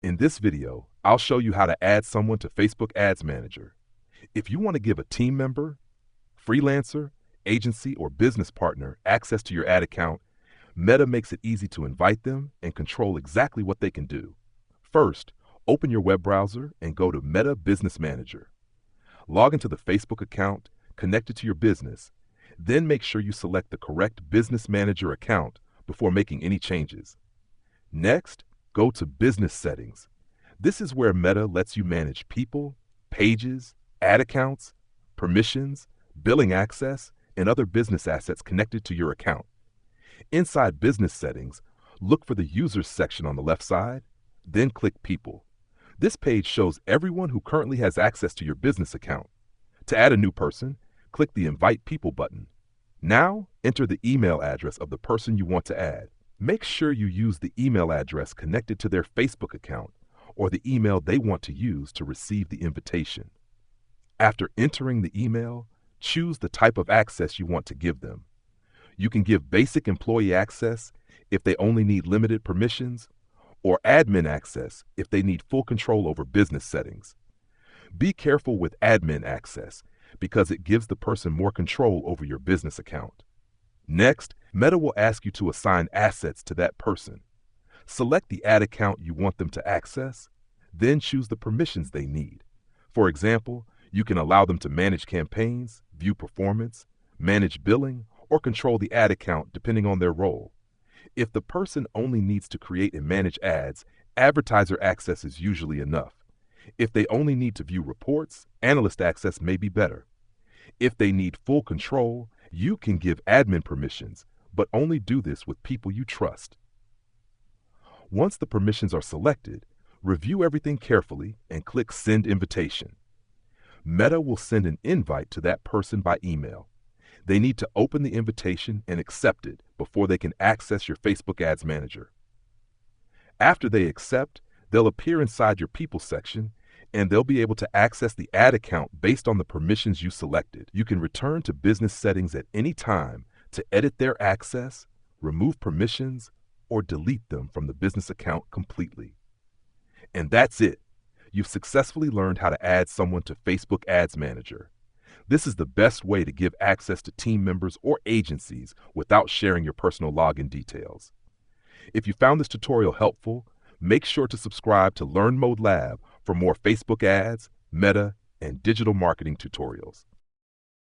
In this video, I'll show you how to add someone to Facebook Ads Manager. If you want to give a team member, freelancer, agency, or business partner access to your ad account, Meta makes it easy to invite them and control exactly what they can do. First, open your web browser and go to Meta Business Manager. Log into the Facebook account connected to your business, then make sure you select the correct Business Manager account before making any changes. Next, go to Business Settings. This is where Meta lets you manage people, pages, ad accounts, permissions, billing access, and other business assets connected to your account. Inside Business Settings, look for the Users section on the left side, then click People. This page shows everyone who currently has access to your business account. To add a new person, click the Invite People button. Now, enter the email address of the person you want to add. Make sure you use the email address connected to their Facebook account or the email they want to use to receive the invitation. After entering the email, choose the type of access you want to give them. You can give basic employee access if they only need limited permissions, or admin access if they need full control over business settings. Be careful with admin access because it gives the person more control over your business account. Next, Meta will ask you to assign assets to that person. Select the ad account you want them to access, then choose the permissions they need. For example, you can allow them to manage campaigns, view performance, manage billing, or control the ad account depending on their role. If the person only needs to create and manage ads, advertiser access is usually enough. If they only need to view reports, analyst access may be better. If they need full control, you can give admin permissions, but only do this with people you trust. Once the permissions are selected, review everything carefully and click Send Invitation. Meta will send an invite to that person by email. They need to open the invitation and accept it before they can access your Facebook Ads Manager. After they accept, they'll appear inside your People section, and they'll be able to access the ad account based on the permissions you selected. You can return to business settings at any time to edit their access, remove permissions, or delete them from the business account completely. And that's it. You've successfully learned how to add someone to Facebook Ads Manager. This is the best way to give access to team members or agencies without sharing your personal login details. If you found this tutorial helpful, make sure to subscribe to Learn Mode Lab for more Facebook ads, Meta, and digital marketing tutorials.